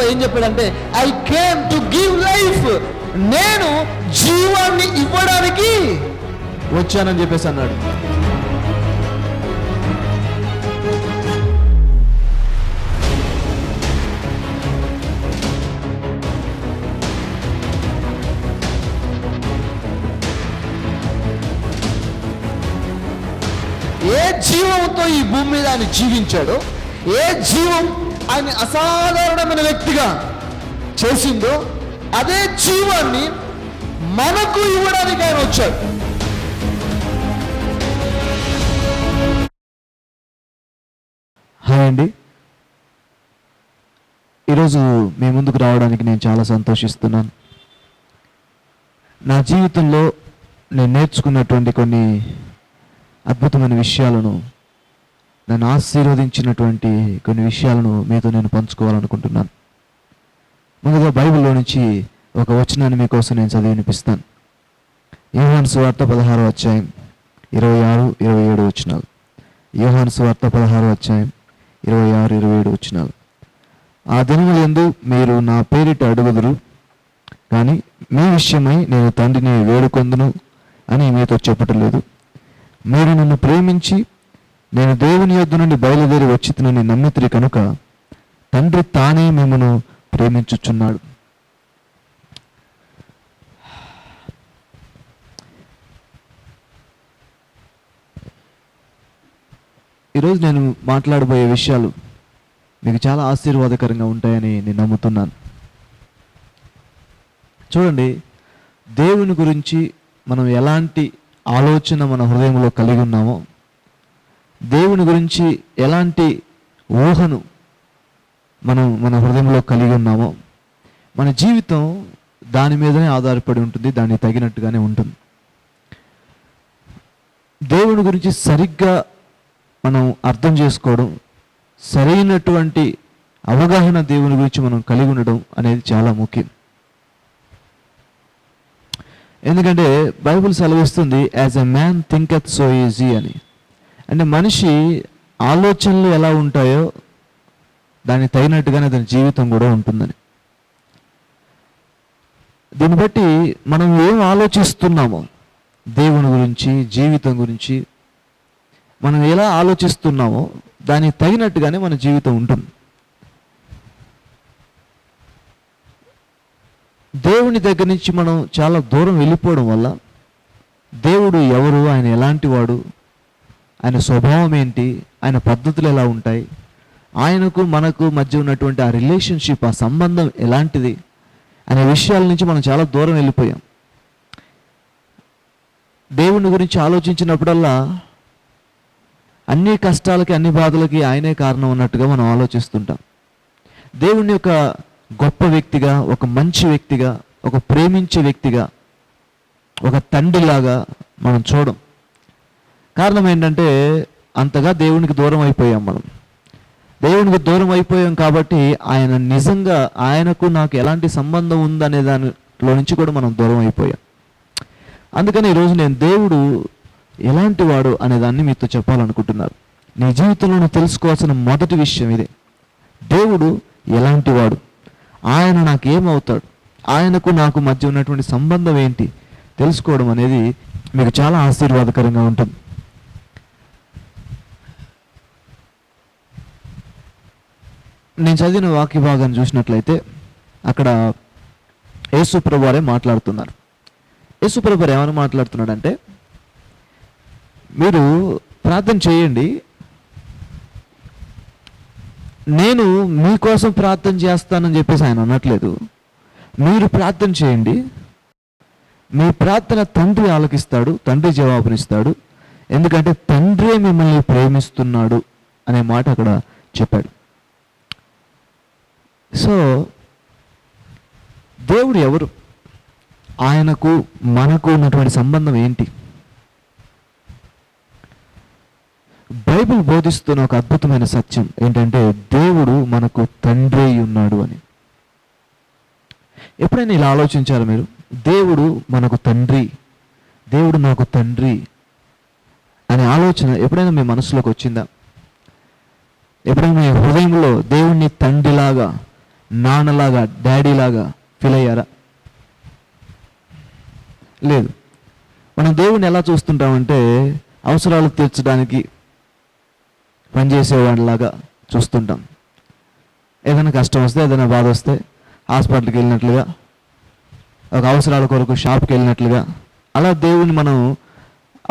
కూడా ఏం చెప్పాడంటే, I came to give life, నేను జీవాన్ని ఇవ్వడానికి వచ్చానని చెప్పేసి అన్నాడు. ఏ జీవంతో ఈ భూమి మీద ఆయన జీవించాడో, ఏ జీవం ఆయన అసాధారణమైన వ్యక్తిగా చేసిందో, అదే జీవాన్ని మనకు ఇవ్వడానికి ఆయన వచ్చాడు. హాయ్ అండి, ఈరోజు మీ ముందుకు రావడానికి నేను చాలా సంతోషిస్తున్నాను. నా జీవితంలో నేను నేర్చుకున్నటువంటి కొన్ని అద్భుతమైన విషయాలను, నన్ను ఆశీర్వదించినటువంటి కొన్ని విషయాలను మీతో నేను పంచుకోవాలనుకుంటున్నాను. ముందుగా బైబిల్లో నుంచి ఒక వచనాన్ని మీకోసం నేను చదివి వినిపిస్తాను. యోహాను సువార్త 16వ అధ్యాయం 26-27 వచనాలు. యోహాను సువార్త 16వ అధ్యాయం 26-27 వచనాలు. ఆ దినములందు మీరు నా పేరిట అడుగుదురు, కానీ మీ విషయమై నేను తండ్రిని వేడుకొందును అని మీతో చెప్పటలేదు. మీరు నన్ను ప్రేమించి నేను దేవుని యొద్ద నుండి బయలుదేరి వచ్చితినని నమ్మితిరి కనుక తండ్రి తానే మిమ్మను ప్రేమించుచున్నాడు. ఈరోజు నేను మాట్లాడబోయే విషయాలు మీకు చాలా ఆశీర్వాదకరంగా ఉంటాయని నేను నమ్ముతున్నాను. చూడండి, దేవుని గురించి మనం ఎలాంటి ఆలోచన మన హృదయంలో కలిగి ఉన్నామో, దేవుని గురించి ఎలాంటి ఊహను మనం మన హృదయంలో కలిగి ఉన్నామో, మన జీవితం దాని మీదనే ఆధారపడి ఉంటుంది, దానికి తగినట్టుగానే ఉంటుంది. దేవుని గురించి సరిగ్గా మనం అర్థం చేసుకోవడం, సరైనటువంటి అవగాహన దేవుని గురించి మనం కలిగి ఉండడం అనేది చాలా ముఖ్యం. ఎందుకంటే బైబిల్ సెలవిస్తుంది, as a man thinketh so is he అని. అంటే మనిషి ఆలోచనలు ఎలా ఉంటాయో దానికి తగినట్టుగానే అతని జీవితం కూడా ఉంటుందని. దీన్ని బట్టి మనం ఏం ఆలోచిస్తున్నామో దేవుని గురించి, జీవితం గురించి మనం ఎలా ఆలోచిస్తున్నామో దానికి తగినట్టుగానే మన జీవితం ఉంటుంది. దేవుని దగ్గర నుంచి మనం చాలా దూరం వెళ్ళిపోవడం వల్ల దేవుడు ఎవరు, ఆయన ఎలాంటి వాడు, ఆయన స్వభావం ఏంటి, ఆయన పద్ధతులు ఎలా ఉంటాయి, ఆయనకు మనకు మధ్య ఉన్నటువంటి ఆ రిలేషన్షిప్, ఆ సంబంధం ఎలాంటిది అనే విషయాల నుంచి మనం చాలా దూరం వెళ్ళిపోయాం. దేవుని గురించి ఆలోచించినప్పుడల్లా అన్ని కష్టాలకి, అన్ని బాధలకి ఆయనే కారణం ఉన్నట్టుగా మనం ఆలోచిస్తుంటాం. దేవుని యొక్క గొప్ప వ్యక్తిగా, ఒక మంచి వ్యక్తిగా, ఒక ప్రేమించే వ్యక్తిగా, ఒక తండ్రిలాగా మనం చూడం. కారణం ఏంటంటే అంతగా దేవునికి దూరం అయిపోయాం. మనం దేవునికి దూరం అయిపోయాం కాబట్టి ఆయన నిజంగా, ఆయనకు నాకు ఎలాంటి సంబంధం ఉందనే దానిలో నుంచి కూడా మనం దూరం అయిపోయాం. అందుకని ఈరోజు నేను దేవుడు ఎలాంటి వాడు అనే దాన్ని మీతో చెప్పాలనుకుంటున్నాను. నీ జీవితంలో నువ్వు తెలుసుకోవాల్సిన మొదటి విషయం ఇదే. దేవుడు ఎలాంటి వాడు, ఆయన నాకు ఏమవుతాడు, ఆయనకు నాకు మధ్య ఉన్నటువంటి సంబంధం ఏంటి తెలుసుకోవడం అనేది మీకు చాలా ఆశీర్వాదకరంగా ఉంటుంది. నేను చదివిన వాక్య భాగాన్ని చూసినట్లయితే అక్కడ యేసు ప్రభువు వారే మాట్లాడుతున్నారు. యేసు ప్రభువు వారు ఏమని మాట్లాడుతున్నాడంటే, మీరు ప్రార్థన చేయండి, నేను మీకోసం ప్రార్థన చేస్తానని చెప్పేసి ఆయన అనట్లేదు. మీరు ప్రార్థన చేయండి, మీ ప్రార్థన తండ్రి ఆలకిస్తాడు, తండ్రి జవాబునిస్తాడు, ఎందుకంటే తండ్రే మిమ్మల్ని ప్రేమిస్తున్నాడు అనే మాట అక్కడ చెప్పాడు. సో దేవుడు ఎవరు, ఆయనకు మనకు ఉన్నటువంటి సంబంధం ఏంటి? బైబిల్ బోధిస్తున్న ఒక అద్భుతమైన సత్యం ఏంటంటే, దేవుడు మనకు తండ్రి ఉన్నాడు అని. ఎప్పుడైనా ఇలా ఆలోచించారు మీరు? దేవుడు మనకు తండ్రి, దేవుడు నాకు తండ్రి అనే ఆలోచన ఎప్పుడైనా మీ మనసులోకి వచ్చిందా? ఎప్పుడైనా మీ హృదయంలో దేవుణ్ణి తండ్రిలాగా నాన్నలాగా, డాడీలాగా ఫీల్ అయ్యారా? లేదు. మనం దేవుణ్ణి ఎలా చూస్తుంటామంటే అవసరాలు తీర్చడానికి పనిచేసేవాడిలాగా చూస్తుంటాం. ఏదైనా కష్టం వస్తే, ఏదైనా బాధ వస్తే హాస్పిటల్కి వెళ్ళినట్లుగా, ఒక అవసరాల కొరకు షాప్కి వెళ్ళినట్లుగా, అలా దేవుణ్ణి మనం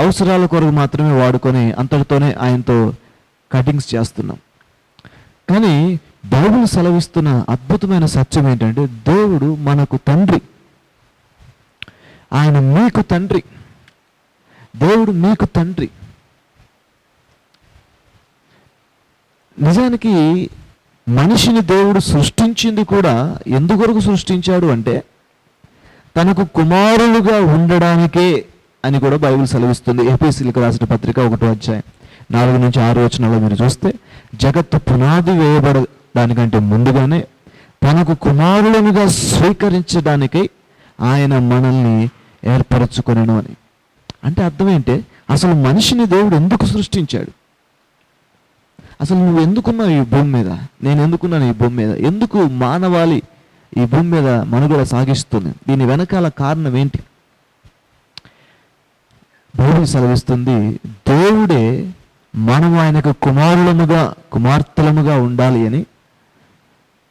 అవసరాల కొరకు మాత్రమే వాడుకొని అంతటితోనే ఆయనతో కటింగ్స్ చేస్తున్నాం. కానీ బైబిల్ సెలవిస్తున్న అద్భుతమైన సత్యం ఏంటంటే దేవుడు మనకు తండ్రి. ఆయన మీకు తండ్రి. దేవుడు మీకు తండ్రి. నిజానికి మనిషిని దేవుడు సృష్టించింది కూడా ఎందుకొరకు సృష్టించాడు అంటే తనకు కుమారులుగా ఉండడానికే అని కూడా బైబిల్ సెలవిస్తుంది. ఎఫెసీయులకు రాసిన పత్రిక 1వ అధ్యాయం 4-6 వచనాల్లో మీరు చూస్తే, జగత్తు పునాది వేయబడడానికంటే ముందుగానే తనకు కుమారులుగా స్వీకరించడానికై ఆయన మనల్ని ఏర్పరచుకొనెను అని. అంటే అర్థం ఏంటి? అసలు మనిషిని దేవుడు ఎందుకు సృష్టించాడు? అసలు నువ్వు ఎందుకున్నావు ఈ భూమి మీద? నేను ఎందుకున్నాను ఈ భూమి మీద? ఎందుకు మానవాళి ఈ భూమి మీద మనుగడ సాగిస్తుంది? దీని వెనకాల కారణం ఏంటి? బైబిల్ సెలవిస్తుంది, దేవుడే మనం ఆయనకు కుమారులముగా, కుమార్తెలముగా ఉండాలి అని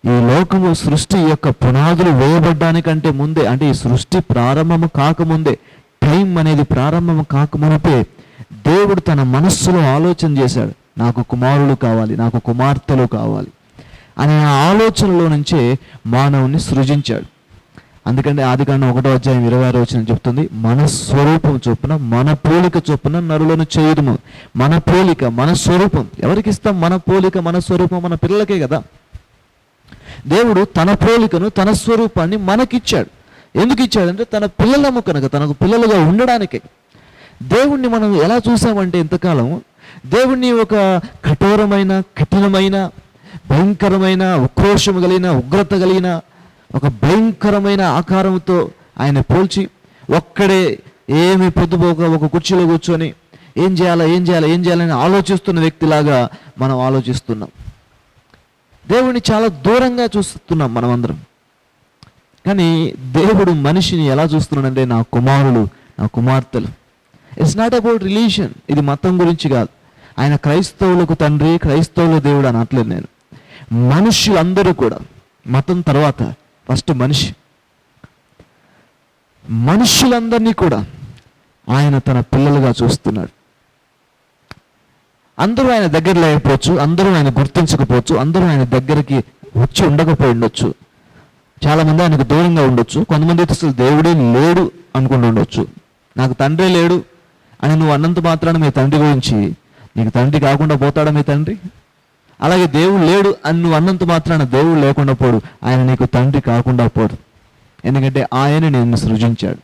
ఈ లోకము సృష్టి యొక్క పునాదులు వేయబడ్డానికంటే ముందే, అంటే ఈ సృష్టి ప్రారంభము కాకముందే, టైం అనేది ప్రారంభము కాకమునిపే దేవుడు తన మనస్సులో ఆలోచన చేశాడు, నాకు కుమారులు కావాలి, నాకు కుమార్తెలు కావాలి అనే ఆలోచనలో నుంచే మానవుని సృజించాడు. అందుకంటే ఆదికాండం 1వ అధ్యాయం 26వ వచనం చెప్తుంది, మన స్వరూపం చొప్పున, మన పోలిక చొప్పున నరులను చేయుదుము. మన పోలిక, మన స్వరూపం ఎవరికి ఇస్తాం? మన పోలిక, మన స్వరూపం మన పిల్లలకే కదా. దేవుడు తన పోలికను, తన స్వరూపాన్ని మనకిచ్చాడు. ఎందుకు ఇచ్చాడంటే తన పిల్లలము కనుక, తనకు పిల్లలుగా ఉండడానికే. దేవుణ్ణి మనం ఎలా చూసామంటే ఇంతకాలం దేవుణ్ణి ఒక కఠోరమైన, కఠినమైన, భయంకరమైన, ఉక్రోషము కలిగిన, ఉగ్రత కలిగిన, ఒక భయంకరమైన ఆకారంతో ఆయన పోల్చి ఒక్కడే ఏమి పొద్దుపోక ఒక కుర్చీలో కూర్చొని ఏం చేయాలని ఆలోచిస్తున్న వ్యక్తిలాగా మనం ఆలోచిస్తున్నాం. దేవుడిని చాలా దూరంగా చూస్తున్నాం మనం అందరం. కానీ దేవుడు మనిషిని ఎలా చూస్తున్నాడంటే నా కుమారులు, నా కుమార్తెలు. It's not about religion. ఇది మతం గురించి కాదు. ఆయన క్రైస్తవులకు తండ్రి, క్రైస్తవుల దేవుడు అనట్లేదు నేను. మనుషులందరూ కూడా, మతం తర్వాత ఫస్ట్ మనుషులందరినీ కూడా ఆయన తన పిల్లలుగా చూస్తున్నాడు. అందరూ ఆయన దగ్గర లేకపోవచ్చు, అందరూ ఆయన గుర్తించకపోవచ్చు, అందరూ ఆయన దగ్గరికి వచ్చి ఉండకపోయి ఉండొచ్చు, చాలామంది ఆయనకు దూరంగా ఉండొచ్చు, కొంతమంది అసలు దేవుడే లేడు అనుకుంటూ ఉండొచ్చు. నాకు తండ్రి లేడు అని నువ్వు అన్నంత మాత్రాన మీ తండ్రి గురించి, నీకు తండ్రి కాకుండా పోతాడా మీ తండ్రి? అలాగే దేవుడు లేడు అని నువ్వు అన్నంత మాత్రాన దేవుడు లేకుండా పోడు, ఆయన నీకు తండ్రి కాకుండా పోడు. ఎందుకంటే ఆయన నిన్ను సృజించాడు.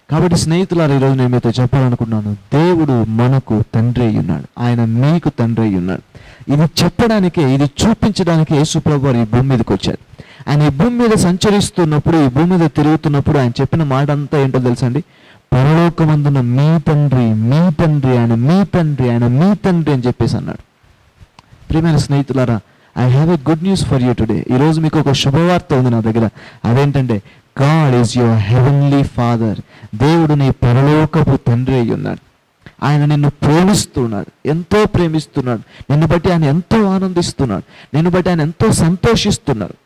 కాబట్టి స్నేహితులారా, ఈరోజు నేను మీతో చెప్పాలనుకున్నాను, దేవుడు మనకు తండ్రి అయి ఉన్నాడు, ఆయన మీకు తండ్రి అయి ఉన్నాడు. ఇది చెప్పడానికే, ఇది చూపించడానికే యేసుప్రభు వారు ఈ భూమి మీదకి వచ్చారు. ఆయన ఈ భూమి మీద సంచరిస్తున్నప్పుడు, ఈ భూమి మీద తిరుగుతున్నప్పుడు ఆయన చెప్పిన మాట అంతా ఏంటో తెలుసండి? పరలోకమందున మీ తండ్రి, మీ తండ్రి, ఆయన మీ తండ్రి, ఆయన మీ తండ్రి అని చెప్పేసి అన్నాడు. ప్రియమైన స్నేహితులారా, I have a good news for you today. ఈరోజు మీకు ఒక శుభవార్త ఉంది నా దగ్గర. అదేంటంటే, God is your heavenly father. దేవుడు నీ పరలోకపు తండ్రి అయి ఉన్నాడు. ఆయన నిన్ను ప్రేమిస్తున్నాడు, ఎంతో ప్రేమిస్తున్నాడు. నిన్ను బట్టి ఆయన ఎంతో ఆనందిస్తున్నాడు, నిన్ను బట్టి ఆయన ఎంతో సంతోషిస్తున్నాడు.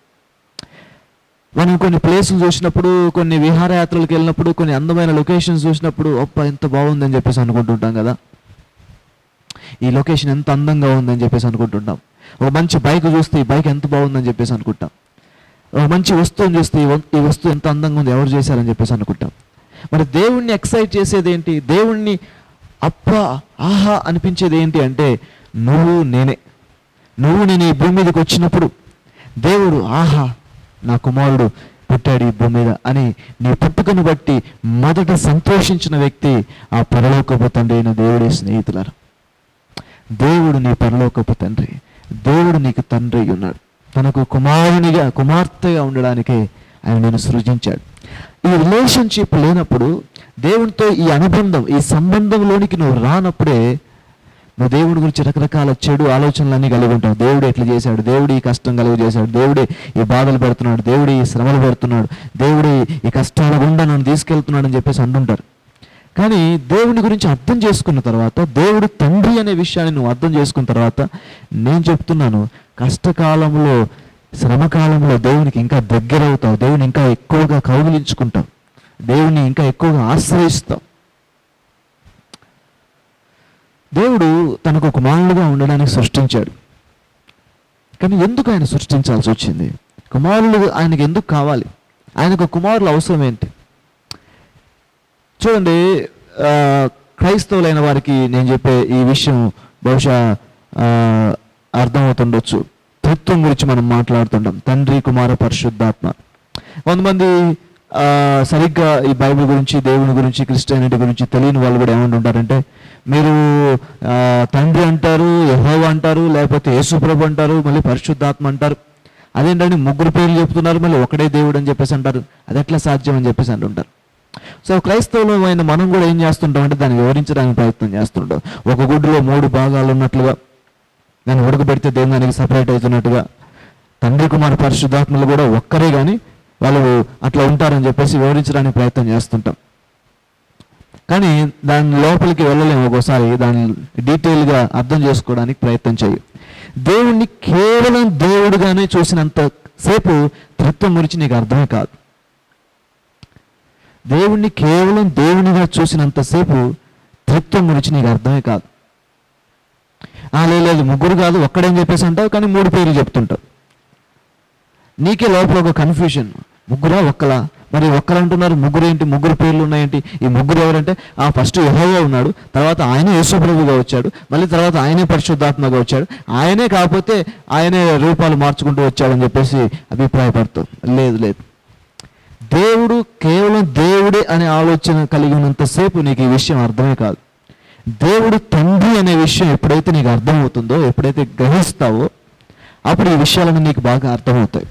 మనం కొన్ని ప్లేసులు చూసినప్పుడు, కొన్ని విహారయాత్రలకు వెళ్ళినప్పుడు, కొన్ని అందమైన లొకేషన్స్ చూసినప్పుడు, ఎంత బాగుందని చెప్పేసి అనుకుంటుంటాం కదా. ఈ లొకేషన్ ఎంత అందంగా ఉందని చెప్పేసి అనుకుంటుంటాం. ఒక మంచి బైక్ చూస్తే ఈ బైక్ ఎంత బాగుందని చెప్పేసి అనుకుంటాం. ఒక మంచి వస్తువుని చూస్తే ఈ వస్తువు ఎంత అందంగా ఉంది, ఎవరు చేశారని చెప్పేసి అనుకుంటాం. మరి దేవుణ్ణి ఎక్సైట్ చేసేది ఏంటి? దేవుణ్ణి ఆహా అనిపించేది ఏంటి అంటే, నువ్వు నేను ఈ భూమి మీదకి వచ్చినప్పుడు దేవుడు ఆహా నా కుమారుడు పుట్టాడు ఈ భూమి మీద అని నీ పుట్టుకను బట్టి మొదట సంతోషించిన వ్యక్తి ఆ పరలోకపు తండ్రి అయిన దేవుడే. స్నేహితులారా, దేవుడు నీ పరలోకపు తండ్రి. దేవుడు నీకు తండ్రి అయి ఉన్నాడు. తనకు కుమారునిగా, కుమార్తెగా ఉండడానికే ఆయన నేను సృజించాడు. ఈ రిలేషన్షిప్ లేనప్పుడు, దేవునితో ఈ అనుబంధం, ఈ సంబంధంలోనికి నువ్వు రానప్పుడే నువ్వు దేవుడి గురించి రకరకాల చెడు ఆలోచనలన్నీ కలిగి ఉంటావు. దేవుడు ఎట్లా చేశాడు, దేవుడు ఈ కష్టం కలుగు చేశాడు, దేవుడే ఈ బాధలు పెడుతున్నాడు, దేవుడు ఈ శ్రమలు పెడుతున్నాడు, దేవుడే ఈ కష్టాల గుండా నన్ను తీసుకెళ్తున్నాడు అని చెప్పేసి అంటుంటారు. కానీ దేవుని గురించి అర్థం చేసుకున్న తర్వాత, దేవుడు తండ్రి అనే విషయాన్ని నువ్వు అర్థం చేసుకున్న తర్వాత, నేను చెప్తున్నాను, కష్టకాలంలో శ్రమకాలంలో దేవునికి ఇంకా దగ్గర అవుతావు, దేవుని ఇంకా ఎక్కువగా కౌగిలించుకుంటావు, దేవుని ఇంకా ఎక్కువగా ఆశ్రయిస్తావు. దేవుడు తనకు కుమారుడుగా ఉండడానికి సృష్టించాడు. కానీ ఎందుకు ఆయన సృష్టించాల్సి వచ్చింది? కుమారుడు ఆయనకు ఎందుకు కావాలి? ఆయనకు కుమారుల అవసరం ఏంటి? చూడండి, క్రైస్తవులైన వారికి నేను చెప్పే ఈ విషయం బహుశా అర్థమవుతుండొచ్చు. త్రిత్వం గురించి మనం మాట్లాడుతుంటాం, తండ్రి, కుమార, పరిశుద్ధాత్మ. కొంతమంది సరిగ్గా ఈ బైబిల్ గురించి, దేవుని గురించి, క్రిస్టియానిటీ గురించి తెలియని వాళ్ళు కూడా ఏమంటుంటారంటే, మీరు తండ్రి అంటారు, యెహోవా అంటారు, లేకపోతే యేసుప్రభు అంటారు, మళ్ళీ పరిశుద్ధాత్మ అంటారు, అదేంటంటే ముగ్గురు పేర్లు చెప్తున్నారు, మళ్ళీ ఒకటే దేవుడు అని చెప్పేసి అంటారు, అది ఎట్లా సాధ్యం అని చెప్పేసి అంటుంటారు. సో క్రైస్తవులమైన మనం కూడా ఏం చేస్తుంటాం అంటే దాన్ని వివరించడానికి ప్రయత్నం చేస్తుంటాం. ఒక గుడ్డులో 3 భాగాలు ఉన్నట్లుగా, దాన్ని ఉడకబెడితే దానికి సపరేట్ అవుతున్నట్టుగా, తండ్రి, కుమార, పరిశుద్ధాత్మలు కూడా ఒక్కరే కానీ వాళ్ళు అట్లా ఉంటారని చెప్పేసి వివరించడానికి ప్రయత్నం చేస్తుంటాం. కానీ దాని లోపలికి వెళ్ళలేము. ఒక్కోసారి దాన్ని డీటెయిల్గా అర్థం చేసుకోవడానికి ప్రయత్నం చేయి. దేవుణ్ణి కేవలం దేవుడుగానే చూసినంత సేపు త్రిత్వం గురించి నీకు అర్థమే కాదు. దేవుణ్ణి కేవలం దేవునిగా చూసినంతసేపు త్రిత్వం గురించి నీకు అర్థమే కాదు. లేదు ముగ్గురు కాదు ఒక్కడేం చెప్పేసి అంటావు, కానీ 3 పేర్లు చెప్తుంటావు. నీకే లోపల ఒక కన్ఫ్యూజన్, ముగ్గురా ఒక్కలా? మరి ఒక్కరు అంటున్నారు, ముగ్గురు ఏంటి, ముగ్గురు పేర్లు ఉన్నాయేంటి? ఈ ముగ్గురు ఎవరంటే, ఫస్ట్ యెహోవా ఉన్నాడు, తర్వాత ఆయన యేసుప్రభుగా వచ్చాడు, మళ్ళీ తర్వాత ఆయనే పరిశుద్ధాత్మగా వచ్చాడు, ఆయనే కాకపోతే ఆయనే రూపాలు మార్చుకుంటూ వచ్చాడని చెప్పేసి అభిప్రాయపడతావు. లేదు, దేవుడు కేవలం దేవుడే అనే ఆలోచన కలిగి ఉన్నంతసేపు నీకు ఈ విషయం అర్థమే కాదు. దేవుడు తండ్రి అనే విషయం ఎప్పుడైతే నీకు అర్థమవుతుందో, ఎప్పుడైతే గ్రహిస్తావో, అప్పుడు ఈ విషయాలను నీకు బాగా అర్థమవుతాయి.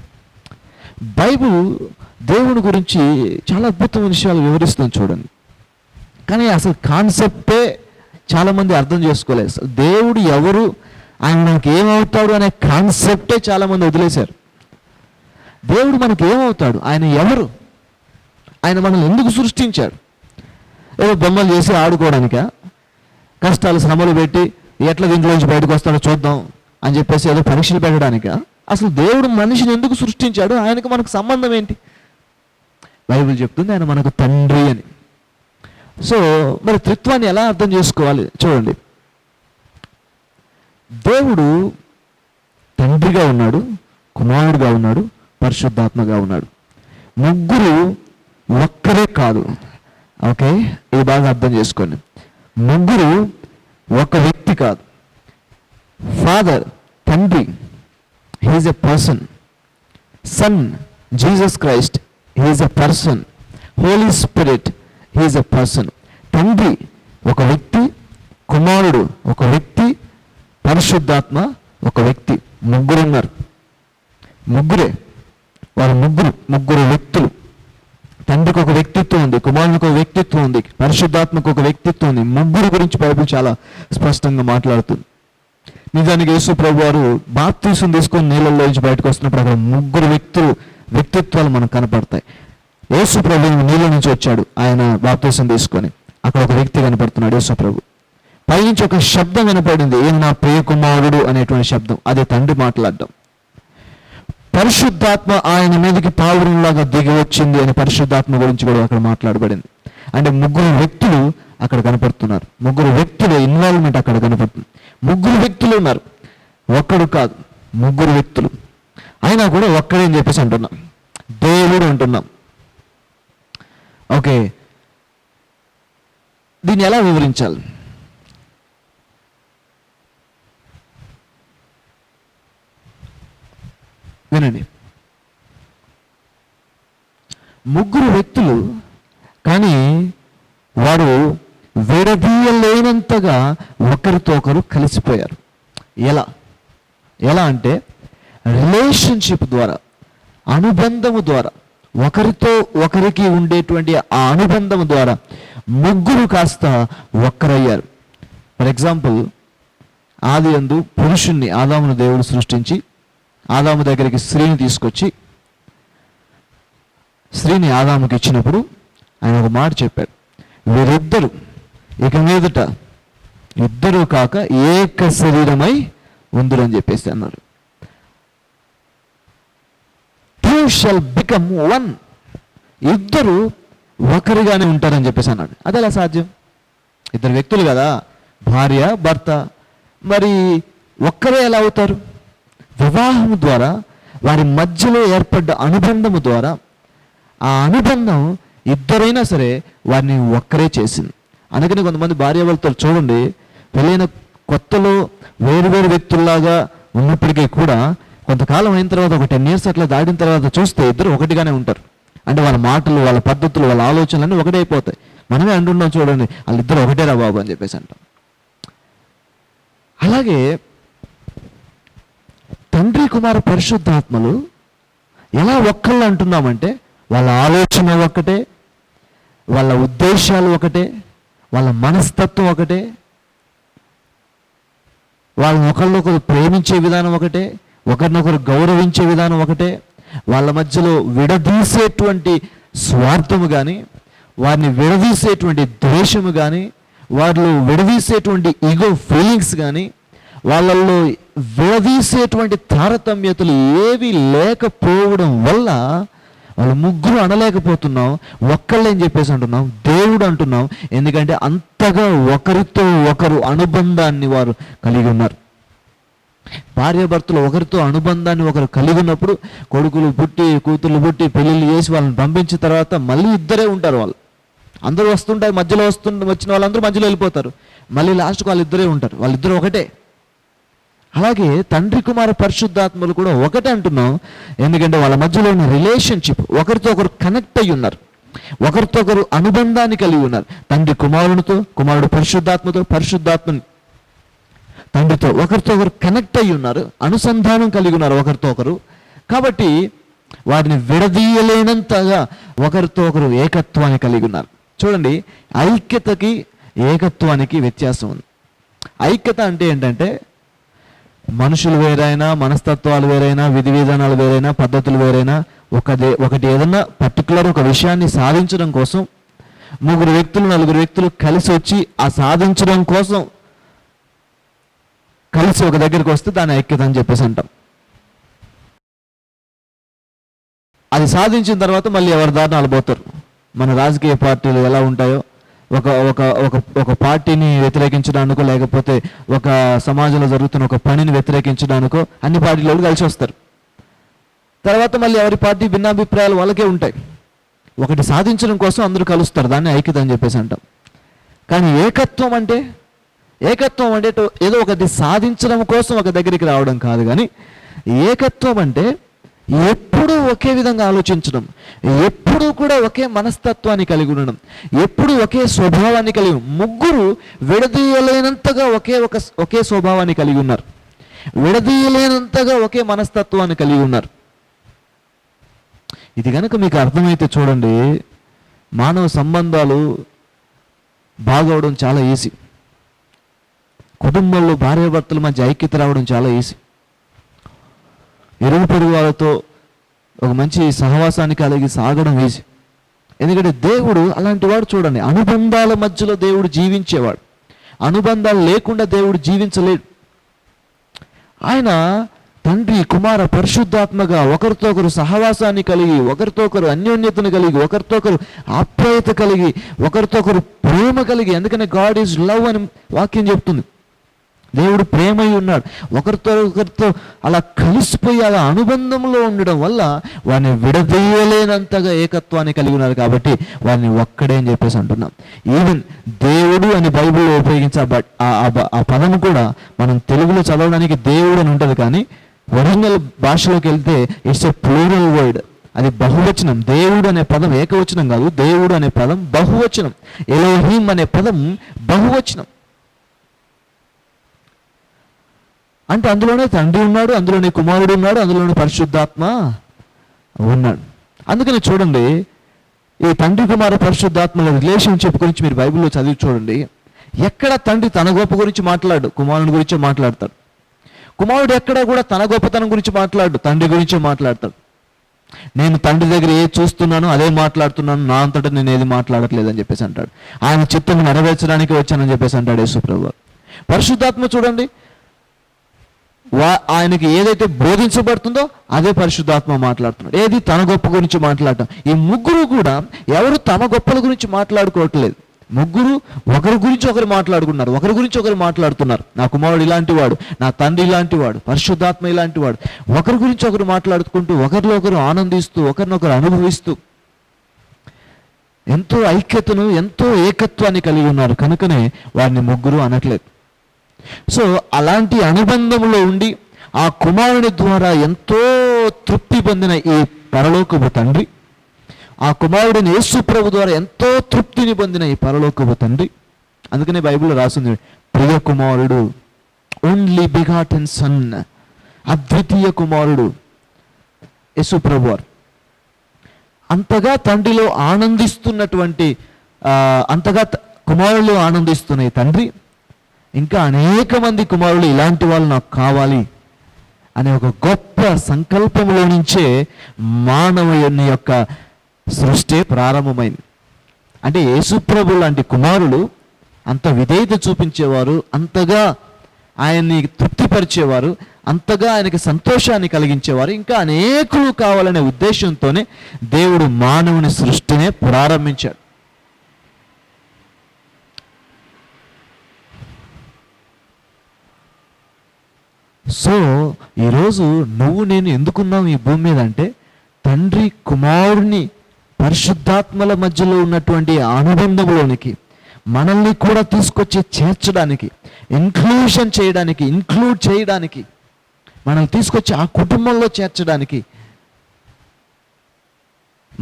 బైబిల్ దేవుని గురించి చాలా అద్భుతమైన విషయాలు వివరిస్తుంది చూడండి. కానీ అసలు కాన్సెప్టే చాలామంది అర్థం చేసుకోలేదు. అసలు దేవుడు ఎవరు, ఆయన మనకి ఏమవుతాడు అనే కాన్సెప్టే చాలామంది వదిలేశారు. దేవుడు మనకి ఏమవుతాడు, ఆయన ఎవరు, ఆయన మనల్ని ఎందుకు సృష్టించాడు? ఏదో బొమ్మలు చేసి ఆడుకోవడానికా? కష్టాలు శ్రమలు పెట్టి ఎట్లా దీంట్లోంచి బయటకు వస్తాడో చూద్దాం అని చెప్పేసి ఏదో పరీక్షలు పెట్టడానికా? అసలు దేవుడు మనిషిని ఎందుకు సృష్టించాడు? ఆయనకు మనకు సంబంధం ఏంటి? బైబిల్ చెప్తుంది ఆయన మనకు తండ్రి అని. సో మరి త్రిత్వాన్ని ఎలా అర్థం చేసుకోవాలి? చూడండి, దేవుడు తండ్రిగా ఉన్నాడు, కుమారుడుగా ఉన్నాడు, పరిశుద్ధాత్మగా ఉన్నాడు. ముగ్గురు ఒక్కరే కాదు. ఓకే, ఇది బాగా అర్థం చేసుకోండి. ముగ్గురు ఒక వ్యక్తి కాదు. ఫాదర్, తండ్రి, he's a person. Son, Jesus Christ, he's a person. Holy spirit, he's a person. తండ్రి ఒక వ్యక్తి, కుమారుడు ఒక వ్యక్తి, పరిశుద్ధాత్మ ఒక వ్యక్తి. ముగ్గురున్నారు, ముగ్గురే. వారు ముగ్గురు వ్యక్తులు. తండ్రికి ఒక వ్యక్తిత్వం ఉంది, కుమారునికి ఒక వ్యక్తిత్వం ఉంది, పరిశుద్ధాత్మకు ఒక వ్యక్తిత్వం ఉంది. ముగ్గురు గురించి బైబిల్ చాలా స్పష్టంగా మాట్లాడుతుంది. నిజానికి యేసు ప్రభు వారు బాప్తీసం తీసుకొని నీళ్ళల్లో నుంచి బయటకు వస్తున్నప్పుడు అక్కడ ముగ్గురు వ్యక్తిత్వాలు మనకు కనపడతాయి. యేసు ప్రభు నీళ్ళ నుంచి వచ్చాడు, ఆయన బాప్తీసం తీసుకొని. అక్కడ ఒక వ్యక్తి కనపడుతున్నాడు, యేసు ప్రభు. పైనుంచి ఒక శబ్దం వినపడింది, ఈయన నా ప్రియ కుమారుడు అనేటువంటి శబ్దం. అది తండ్రి మాట్లాడడం. పరిశుద్ధాత్మ ఆయన మీదకి పావురంలాగా దిగి వచ్చింది అని పరిశుద్ధాత్మ గురించి కూడా అక్కడ మాట్లాడబడింది. అంటే ముగ్గురు వ్యక్తులు అక్కడ కనపడుతున్నారు, ముగ్గురు వ్యక్తుల ఇన్వాల్వ్మెంట్ అక్కడ కనపడుతుంది. ముగ్గురు వ్యక్తులు ఉన్నారు, ఒక్కడు కాదు, ముగ్గురు వ్యక్తులు. అయినా కూడా ఒక్కడే అని చెప్పేసి అంటున్నాం, దేవుడు అంటున్నాం. ఓకే, దీన్ని ఎలా వివరించాలి? వినండి, ముగ్గురు వ్యక్తులు కానీ వారు విడదీయలేనంతగా ఒకరితో ఒకరు కలిసిపోయారు. ఎలా అంటే రిలేషన్షిప్ ద్వారా, అనుబంధము ద్వారా, ఒకరితో ఒకరికి ఉండేటువంటి ఆ అనుబంధము ద్వారా ముగ్గురు కాస్త ఒక్కరయ్యారు. ఫర్ ఎగ్జాంపుల్, ఆదియందు పురుషుణ్ణి ఆదామును దేవుడు సృష్టించి ఆదాము దగ్గరికి స్త్రీని తీసుకొచ్చి స్త్రీని ఆదాముకి ఇచ్చినప్పుడు ఆయన ఒక మాట చెప్పాడు, వీరిద్దరు ఇక మీదట ఇద్దరు కాక ఏక శరీరమై ఉందురని చెప్పేసి అన్నారు. 2 shall become one. ఇద్దరు ఒకరిగానే ఉంటారని చెప్పేసి అన్నాడు. అది ఎలా సాధ్యం? ఇద్దరు వ్యక్తులు కదా, భార్య భర్త, మరి ఒక్కరే ఎలా అవుతారు? వివాహం ద్వారా వారి మధ్యలో ఏర్పడ్డ అనుబంధము ద్వారా, ఆ అనుబంధం ఇద్దరైనా సరే వారిని ఒక్కరే చేసింది. అందుకని కొంతమంది భార్యాభర్తలు చూడండి, పెళ్ళైన కొత్తలో వేరు వ్యక్తుల్లాగా ఉన్నప్పటికీ కూడా కొంతకాలం అయిన తర్వాత ఒక 10 years అట్లా దాటిన తర్వాత చూస్తే ఇద్దరు ఒకటిగానే ఉంటారు. అంటే వాళ్ళ మాటలు, వాళ్ళ పద్ధతులు, వాళ్ళ ఆలోచనలన్నీ ఒకటే అయిపోతాయి. మనమే అంటున్నాం చూడండి, వాళ్ళిద్దరు ఒకటేరా బాబు అని చెప్పేసి అంటాం. అలాగే తండ్రి కుమార పరిశుద్ధాత్మలు ఎలా ఒక్కళ్ళు అంటున్నామంటే వాళ్ళ ఆలోచన ఒకటే, వాళ్ళ ఉద్దేశాలు ఒకటే, వాళ్ళ మనస్తత్వం ఒకటే, వాళ్ళని ఒకరినొకరు ప్రేమించే విధానం ఒకటే, ఒకరినొకరు గౌరవించే విధానం ఒకటే, వాళ్ళ మధ్యలో విడదీసేటువంటి స్వార్థము కానీ, వారిని విడదీసేటువంటి ద్వేషము కానీ, వాళ్ళు విడదీసేటువంటి ఈగో ఫీలింగ్స్ కానీ, వాళ్ళల్లో విడదీసేటువంటి తారతమ్యతలు ఏవి లేకపోవడం వల్ల వాళ్ళు ముగ్గురు అనలేకపోతున్నాం, ఒక్కళ్ళని చెప్పేసి అంటున్నాం, దేవుడు అంటున్నాం. ఎందుకంటే అంతగా ఒకరితో ఒకరు అనుబంధాన్ని వారు కలిగి ఉన్నారు. భార్యాభర్తలు ఒకరితో అనుబంధాన్ని ఒకరు కలిగి ఉన్నప్పుడు కొడుకులు పుట్టి కూతుర్లు పుట్టి పెళ్ళిళ్ళు చేసి వాళ్ళని పంపించిన తర్వాత మళ్ళీ ఇద్దరే ఉంటారు. వాళ్ళు అందరూ వస్తుంటారు, మధ్యలో వచ్చిన వాళ్ళందరూ మధ్యలో వెళ్ళిపోతారు, మళ్ళీ లాస్ట్కి వాళ్ళిద్దరే ఉంటారు. వాళ్ళిద్దరూ ఒకటే. అలాగే తండ్రి కుమార పరిశుద్ధాత్మలు కూడా ఒకటే అంటున్నాం. ఎందుకంటే వాళ్ళ మధ్యలో ఉన్న రిలేషన్షిప్, ఒకరితో ఒకరు కనెక్ట్ అయ్యి ఉన్నారు, ఒకరితో ఒకరు అనుబంధాన్ని కలిగి ఉన్నారు. తండ్రి కుమారునితో, కుమారుడు పరిశుద్ధాత్మతో, పరిశుద్ధాత్మని తండ్రితో ఒకరితో ఒకరు కనెక్ట్ అయ్యి ఉన్నారు, అనుసంధానం కలిగి ఉన్నారు ఒకరితో ఒకరు. కాబట్టి వారిని విడదీయలేనంతగా ఒకరితో ఒకరు ఏకత్వాన్ని కలిగి ఉన్నారు. చూడండి, ఐక్యతకి ఏకత్వానికి వ్యత్యాసం ఉంది. ఐక్యత అంటే ఏంటంటే మనుషులు వేరైనా, మనస్తత్వాలు వేరైనా, విధి విధానాలు వేరైనా, పద్ధతులు వేరైనా, ఒకటి ఏదన్నా పర్టికులర్ ఒక విషయాన్ని సాధించడం కోసం నలుగురు వ్యక్తులు కలిసి వచ్చి ఆ సాధించడం కోసం కలిసి ఒక దగ్గరికి వస్తే దాన్ని ఐక్యత అని చెప్పేసి అంటాం. అది సాధించిన తర్వాత మళ్ళీ ఎవరి దారిన వాళ్ళు పోతారు. మన రాజకీయ పార్టీలు ఎలా ఉంటాయో, ఒక ఒక ఒక ఒక పార్టీని వ్యతిరేకించడానికో, లేకపోతే ఒక సమాజంలో జరుగుతున్న ఒక పనిని వ్యతిరేకించడానికో అన్ని పార్టీలు కలిసి వస్తారు. తర్వాత మళ్ళీ ఎవరి పార్టీ భిన్నాభిప్రాయాలు వాళ్ళకే ఉంటాయి. ఒకటి సాధించడం కోసం అందరూ కలుస్తారు, దాన్ని ఐక్యత అని చెప్పేసి అంటాం. కానీ ఏకత్వం అంటే ఏదో ఒకటి సాధించడం కోసం ఒక దగ్గరికి రావడం కాదు. కానీ ఏకత్వం అంటే ఎప్పుడూ ఒకే విధంగా ఆలోచించడం, ఎప్పుడూ కూడా ఒకే మనస్తత్వాన్ని కలిగి ఉండడం, ఎప్పుడూ ఒకే స్వభావాన్ని కలిగి, ముగ్గురు విడదీయలేనంతగా ఒకే స్వభావాన్ని కలిగి ఉన్నారు, విడదీయలేనంతగా ఒకే మనస్తత్వాన్ని కలిగి ఉన్నారు. ఇది కనుక మీకు అర్థమైతే చూడండి, మానవ సంబంధాలు బాగవడం చాలా ఈజీ. కుటుంబంలో భార్యాభర్తల మధ్య ఐక్యత రావడం చాలా ఈజీ. ఇరుగు పొరుగు వాళ్ళతో ఒక మంచి సహవాసాన్ని కలిగి సాగడం ఈజీ. ఎందుకంటే దేవుడు అలాంటి వాడు. చూడండి, అనుబంధాల మధ్యలో దేవుడు జీవించేవాడు. అనుబంధాలు లేకుండా దేవుడు జీవించలేడు. ఆయన తండ్రి కుమార పరిశుద్ధాత్మగా ఒకరితో ఒకరు సహవాసాన్ని కలిగి, ఒకరితో ఒకరు అన్యోన్యతను కలిగి, ఒకరితో ఒకరు ఆప్యాయత కలిగి, ఒకరితో ఒకరు ప్రేమ కలిగి. ఎందుకంటే గాడ్ ఈజ్ లవ్ అని వాక్యం చెప్తుంది. దేవుడు ప్రేమై ఉన్నాడు. ఒకరితో అలా కలిసిపోయి అలా అనుబంధంలో ఉండడం వల్ల వారిని విడదీయలేనంతగా ఏకత్వాన్ని కలిగి ఉన్నారు. కాబట్టి వారిని ఒక్కడే అని చెప్పేసి అంటున్నాం. ఈవెన్ దేవుడు అని బైబిల్లో ఉపయోగించే ఆ పదం కూడా మనం తెలుగులో చదవడానికి దేవుడు అని ఉంటుంది, కానీ ఒరిజినల్ భాషలోకి వెళ్తే ఇట్స్ ఎ ప్లూరల్ వర్డ్. అది బహువచనం. దేవుడు అనే పదం ఏకవచనం కాదు, దేవుడు అనే పదం బహువచనం. ఎలోహిం అనే పదం బహువచనం. అంటే అందులోనే తండ్రి ఉన్నాడు, అందులోనే కుమారుడు ఉన్నాడు, అందులోనే పరిశుద్ధాత్మ ఉన్నాడు. అందుకని చూడండి, ఈ తండ్రి కుమార పరిశుద్ధాత్మల రిలేషన్షిప్ గురించి మీరు బైబిల్లో చదివి చూడండి. ఎక్కడ తండ్రి తన గొప్ప గురించి మాట్లాడు, కుమారుని గురించే మాట్లాడతాడు. కుమారుడు ఎక్కడ కూడా తన గొప్పతనం గురించి మాట్లాడు, తండ్రి గురించే మాట్లాడతాడు. నేను తండ్రి దగ్గర ఏది చూస్తున్నానో అదే మాట్లాడుతున్నాను, నా అంతటా నేను ఏది మాట్లాడట్లేదు అని చెప్పేసి అంటాడు. ఆయన చిత్తం నెరవేర్చడానికి వచ్చానని చెప్పేసి అంటాడు యేసుప్రభు. పరిశుద్ధాత్మ చూడండి, ఆయనకి ఏదైతే బోధించబడుతుందో అదే పరిశుద్ధాత్మ మాట్లాడుతున్నాడు. ఏది తన గొప్ప గురించి మాట్లాడటం. ఈ ముగ్గురు కూడా ఎవరు తమ గొప్పల గురించి మాట్లాడుకోవట్లేదు. ముగ్గురు ఒకరి గురించి ఒకరు మాట్లాడుకున్నారు, ఒకరి గురించి ఒకరు మాట్లాడుతున్నారు. నా కుమారుడు ఇలాంటి వాడు, నా తండ్రి ఇలాంటి వాడు, పరిశుద్ధాత్మ ఇలాంటి వాడు. ఒకరి గురించి ఒకరు మాట్లాడుకుంటూ, ఒకరిలో ఒకరు ఆనందిస్తూ, ఒకరినొకరు అనుభవిస్తూ ఎంతో ఐక్యతను, ఎంతో ఏకత్వాన్ని కలిగి ఉన్నారు. కనుకనే వారిని ముగ్గురు అనట్లేదు. సో అలాంటి అనుబంధంలో ఉండి ఆ కుమారుని ద్వారా ఎంతో తృప్తి పొందిన ఈ పరలోకపు తండ్రి, ఆ కుమారుడిని యేసు ప్రభు ద్వారా ఎంతో తృప్తిని పొందిన ఈ పరలోకపు తండ్రి, అందుకనే బైబిల్లో రాసింది ప్రియ కుమారుడు, ఓన్లీ బిగాటెన్ సన్, అద్వితీయ కుమారుడు యేసు ప్రభు వారు. అంతగా తండ్రిలో ఆనందిస్తున్నటువంటి, అంతగా కుమారులు ఆనందిస్తున్న ఈ తండ్రి ఇంకా అనేక మంది కుమారులు ఇలాంటి వాళ్ళు నాకు కావాలి అనే ఒక గొప్ప సంకల్పంలో నుంచే మానవుని యొక్క సృష్టి ప్రారంభమైంది. అంటే యేసుప్రభు లాంటి కుమారులు అంత విధేయత చూపించేవారు, అంతగా ఆయన్ని తృప్తిపరిచేవారు, అంతగా ఆయనకి సంతోషాన్ని కలిగించేవారు. ఇంకా అనేకులు కావాలనే ఉద్దేశంతోనే దేవుడు మానవుని సృష్టినే ప్రారంభించాడు. సో ఈరోజు నువ్వు నేను ఎందుకున్నావు ఈ భూమి మీద అంటే, తండ్రి కుమారుని పరిశుద్ధాత్మల మధ్యలో ఉన్నటువంటి అనుబంధంలోనికి మనల్ని కూడా తీసుకొచ్చి చేర్చడానికి, ఇంక్లూడ్ చేయడానికి, మనల్ని తీసుకొచ్చి ఆ కుటుంబంలో చేర్చడానికి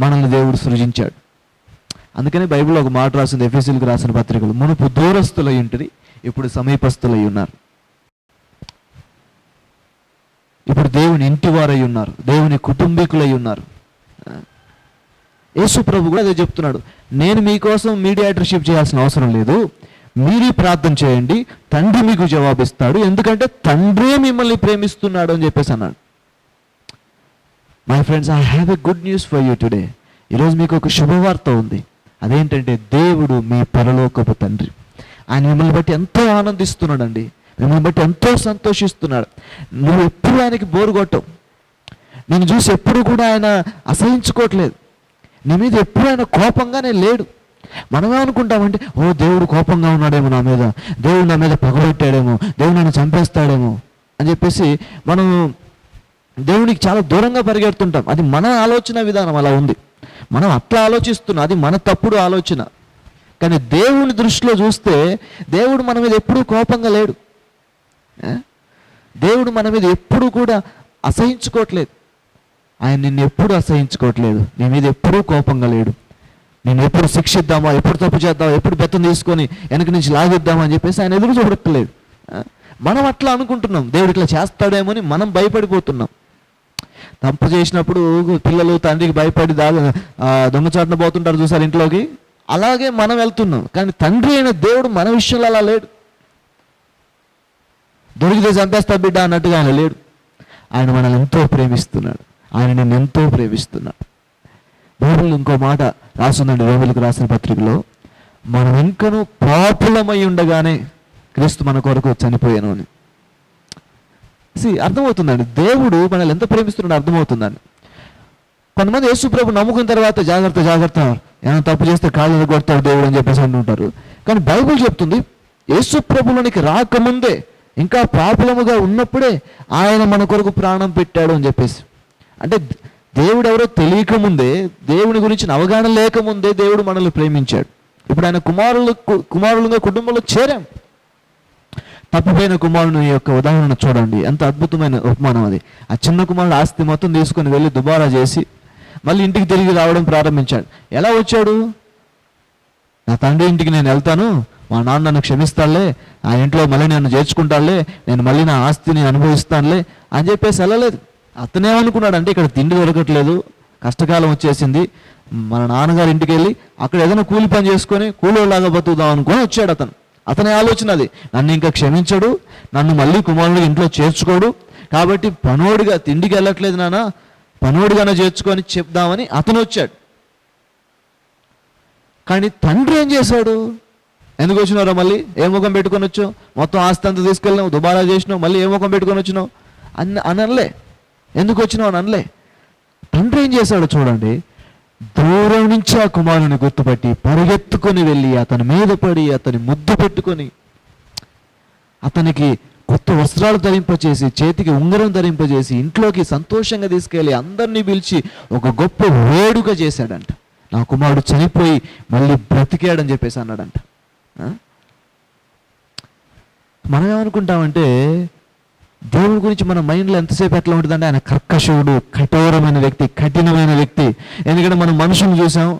మనల్ని దేవుడు సృజించాడు. అందుకని బైబిల్లో ఒక మాట రాసింది, ఎఫెసీయులకు రాసిన పత్రికలు, మునుపు దూరస్తులై ఉంటది, ఇప్పుడు సమీపస్తులై ఉన్నారు. ఇప్పుడు దేవుని ఇంటివారై ఉన్నారు, దేవుని కుటుంబీకులై ఉన్నారు. యేసు ప్రభు కూడా అదే చెప్తున్నాడు, నేను మీకోసం మీడియేటర్షిప్ చేయాల్సిన అవసరం లేదు, మీరే ప్రార్థన చేయండి, తండ్రి మీకు జవాబిస్తాడు, ఎందుకంటే తండ్రే మిమ్మల్ని ప్రేమిస్తున్నాడు అని చెప్పేసి అన్నాడు. My friends, I have a good news for you today. ఈరోజు మీకు ఒక శుభవార్త ఉంది. అదేంటంటే దేవుడు మీ పరలోకపు తండ్రి. ఆయన మిమ్మల్ని బట్టి ఎంతో ఆనందిస్తున్నాడండి, మిమ్మల్ని బట్టి ఎంతో సంతోషిస్తున్నాడు. నువ్వు ఎప్పుడు ఆయనకి బోరు కొట్టవు, నేను చూసి ఎప్పుడు కూడా ఆయన అసహించుకోవట్లేదు, నీ మీద ఎప్పుడు ఆయన కోపంగానే లేడు. మనమే అనుకుంటామంటే, ఓ దేవుడు కోపంగా ఉన్నాడేమో నా మీద, దేవుడు నా మీద పగబెట్టాడేమో, దేవుడు నన్ను చంపేస్తాడేమో అని చెప్పేసి మనం దేవునికి చాలా దూరంగా పరిగెడుతుంటాం. అది మన ఆలోచన విధానం అలా ఉంది, మనం అట్లా ఆలోచిస్తున్నాం, అది మన తప్పుడు ఆలోచన. కానీ దేవుని దృష్టిలో చూస్తే దేవుడు మన మీద ఎప్పుడూ కోపంగా లేడు, దేవుడు మన మీద ఎప్పుడు కూడా అసహించుకోవట్లేదు. ఆయన నిన్ను ఎప్పుడు అసహించుకోవట్లేదు, నీ మీద ఎప్పుడూ కోపంగా లేడు. నేను ఎప్పుడు శిక్షిద్దామా, ఎప్పుడు తప్పు చేద్దామా, ఎప్పుడు బెత్తం తీసుకొని వెనక నుంచి లాగిద్దామా అని చెప్పేసి ఆయన ఎదురు చూడట్లేదు. మనం అట్లా అనుకుంటున్నాం, దేవుడు ఇట్లా చేస్తాడేమో అని మనం భయపడిపోతున్నాం. తప్పు చేసినప్పుడు పిల్లలు తండ్రికి భయపడి దొంగచాటున పోతుంటారు చూసారు ఇంట్లోకి, అలాగే మనం వెళ్తున్నాం. కానీ తండ్రి అయిన దేవుడు మన విషయంలో అలా లేడు. దొరికితే చంపేస్తా బిడ్డ అన్నట్టుగా ఆయన లేడు. ఆయన మనల్ని ఎంతో ప్రేమిస్తున్నాడు, ఆయన నిన్ను ఎంతో ప్రేమిస్తున్నాడు. బైబిల్ ఇంకో మాట రాస్తుందండి, రోమిలకు రాసిన పత్రికలో, మనం ఇంకనూ పాపులమై ఉండగానే క్రీస్తు మన కొరకు చనిపోయాను అని. అర్థమవుతుందండి, దేవుడు మనల్ని ఎంత ప్రేమిస్తున్నాడు అర్థమవుతుందండి. కొంతమంది యేసు ప్రభు నమ్ముకున్న తర్వాత జాగ్రత్త ఏమైనా తప్పు చేస్తే కాళ్ళు కొడతాడు దేవుడు అని చెప్పేసి అంటుంటారు. కానీ బైబిల్ చెప్తుంది, యేసు ప్రభులోనికి రాకముందే, ఇంకా పాపులముగా ఉన్నప్పుడే ఆయన మన కొరకు ప్రాణం పెట్టాడు అని చెప్పేసి. అంటే దేవుడు ఎవరో తెలియకముందే, దేవుని గురించి అవగాహన లేకముందే దేవుడు మనల్ని ప్రేమించాడు. ఇప్పుడు ఆయన కుమారులుగా కుటుంబంలో చేరాం. తప్పిపోయిన కుమారుని యొక్క ఉదాహరణ చూడండి, ఎంత అద్భుతమైన ఉపమానం అది. ఆ చిన్న కుమారుడు ఆస్తి మొత్తం తీసుకొని వెళ్ళి దుబారా చేసి మళ్ళీ ఇంటికి తిరిగి రావడం ప్రారంభించాడు. ఎలా వచ్చాడు? నా తండ్రి ఇంటికి నేను వెళ్తాను, మా నాన్న నన్ను క్షమిస్తాడులే, ఆ ఇంట్లో మళ్ళీ నన్ను చేర్చుకుంటాడులే, నేను మళ్ళీ నా ఆస్తిని అనుభవిస్తానులే అని చెప్పేసి వెళ్ళలేదు. అతనేమనుకున్నాడు అంటే, ఇక్కడ తిండి దొరకట్లేదు, కష్టకాలం వచ్చేసింది, మన నాన్నగారి ఇంటికి వెళ్ళి అక్కడ ఏదైనా కూలి పని చేసుకొని కూలోలాగా బతుకుదాం అనుకొని వచ్చాడు అతను. అతని ఆలోచన అది. నన్ను ఇంకా క్షమించడు, నన్ను మళ్ళీ కుమారుడు ఇంట్లో చేర్చుకోడు, కాబట్టి పనోడిగా తిండికి వెళ్ళట్లేదు నాన్న, పనోడిగానే చేర్చుకొని చెప్దామని అతను వచ్చాడు. కానీ తండ్రి ఏం చేశాడు? ఎందుకు వచ్చినారో మళ్ళీ ఏ ముఖం పెట్టుకొని వచ్చావు, మొత్తం ఆస్తి అంతా తీసుకెళ్ళినావు, దుబారా చేసినావు, మళ్ళీ ఏ ముఖం పెట్టుకొని వచ్చినావు అనలే. ఎందుకు వచ్చినావు అని అనలే. తండ్రి ఏం చేశాడు చూడండి, దూరం నుంచి ఆ కుమారుని గుర్తుపట్టి పరిగెత్తుకొని వెళ్ళి అతని మీద పడి అతని ముద్దు పెట్టుకొని అతనికి కొత్త వస్త్రాలు ధరింపచేసి చేతికి ఉంగరం ధరింపజేసి ఇంట్లోకి సంతోషంగా తీసుకెళ్ళి అందరినీ పిలిచి ఒక గొప్ప వేడుక చేశాడంట. నా కుమారుడు చనిపోయి మళ్ళీ బ్రతికాడని చెప్పేసి అన్నాడంట. మనం ఏమనుకుంటామంటే దేవుడి గురించి మన మైండ్లో ఎంతసేపు ఎట్లా ఉంటుందంటే ఆయన కర్కశుడు, కఠోరమైన వ్యక్తి, కఠినమైన వ్యక్తి. ఎందుకంటే మనం మనుషులను చూసాం.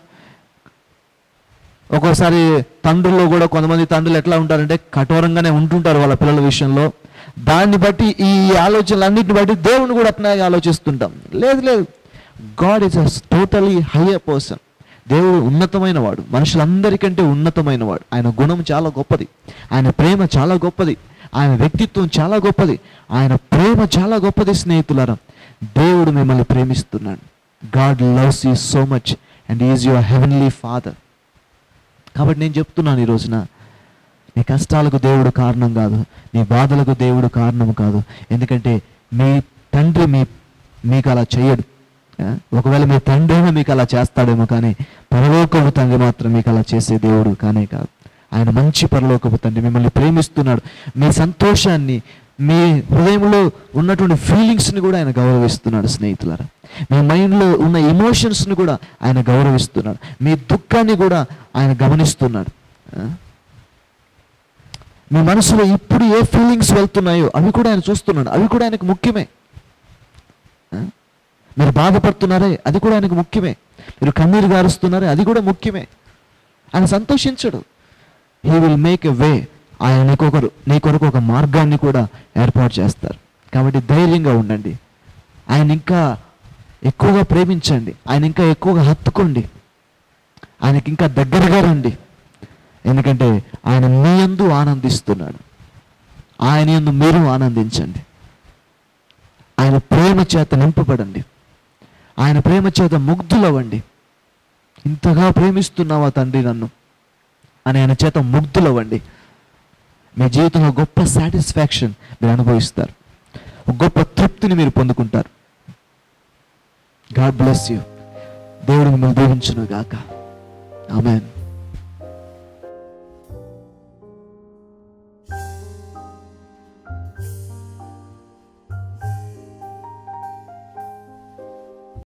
ఒక్కోసారి తండ్రుల్లో కూడా కొంతమంది తండ్రులు ఎట్లా ఉంటారంటే కఠోరంగానే ఉంటుంటారు వాళ్ళ పిల్లల విషయంలో. దాన్ని బట్టి ఈ ఆలోచనలన్నింటిని బట్టి దేవుని కూడా అట్లా ఆలోచిస్తుంటాం. లేదు, God is a totally higher person. దేవుడు ఉన్నతమైన వాడు, మనుషులందరికంటే ఉన్నతమైన వాడు. ఆయన గుణం చాలా గొప్పది, ఆయన ప్రేమ చాలా గొప్పది, ఆయన వ్యక్తిత్వం చాలా గొప్పది, ఆయన ప్రేమ చాలా గొప్పది. స్నేహితులారా, దేవుడు మిమ్మల్ని ప్రేమిస్తున్నాడు. God loves you so much and is your heavenly father. కాబట్టి నేను చెప్తున్నాను ఈ రోజున, నీ కష్టాలకు దేవుడు కారణం కాదు, నీ బాధలకు దేవుడు కారణం కాదు. ఎందుకంటే మీ తండ్రి మీకు అలా చేయడు. ఒకవేళ మీ తండ్రి అయినా మీకు అలా చేస్తాడేమో, కానీ పరలోకపు తండ్రి మాత్రం మీకు అలా చేసే దేవుడు కానే కాదు. ఆయన మంచి పరలోకపు తండ్రి మిమ్మల్ని ప్రేమిస్తున్నాడు. మీ సంతోషాన్ని, మీ హృదయంలో ఉన్నటువంటి ఫీలింగ్స్ని కూడా ఆయన గౌరవిస్తున్నాడు. స్నేహితులారా, మీ మైండ్లో ఉన్న ఎమోషన్స్ని కూడా ఆయన గౌరవిస్తున్నాడు. మీ దుఃఖాన్ని కూడా ఆయన గమనిస్తున్నాడు. మీ మనసులో ఇప్పుడు ఏ ఫీలింగ్స్ వెళ్తున్నాయో అవి కూడా ఆయన చూస్తున్నాడు. అవి కూడా ఆయనకు ముఖ్యమే. మీరు బాధపడుతున్నారే, అది కూడా ఆయనకు ముఖ్యమే. మీరు కన్నీరు గారుస్తున్నారే, అది కూడా ముఖ్యమే. ఆయన సంతోషించడు. హీ విల్ మేక్ ఎ వే. ఆయన నీ కొరకు ఒక మార్గాన్ని కూడా ఏర్పాటు చేస్తారు. కాబట్టి ధైర్యంగా ఉండండి. ఆయన ఇంకా ఎక్కువగా ప్రేమించండి, ఆయన ఇంకా ఎక్కువగా హత్తుకోండి, ఆయనకి ఇంకా దగ్గరగా రండి. ఎందుకంటే ఆయన మీ యందు ఆనందిస్తున్నాడు. ఆయన యందు మీరు ఆనందించండి. ఆయన ప్రేమ చేత నింపబడండి. ఆయన ప్రేమ చేత ముగ్ధులవ్వండి. ఇంతగా ప్రేమిస్తున్నావా తండ్రి నన్ను అని ఆయన చేత ముగ్ధులవ్వండి. మీ జీవితంలో గొప్ప సాటిస్ఫాక్షన్ మీరు అనుభవిస్తారు, ఒక గొప్ప తృప్తిని మీరు పొందుకుంటారు. God bless you. దేవుడు మిమ్మల్ని దీవించును గాక. ఆమేన్.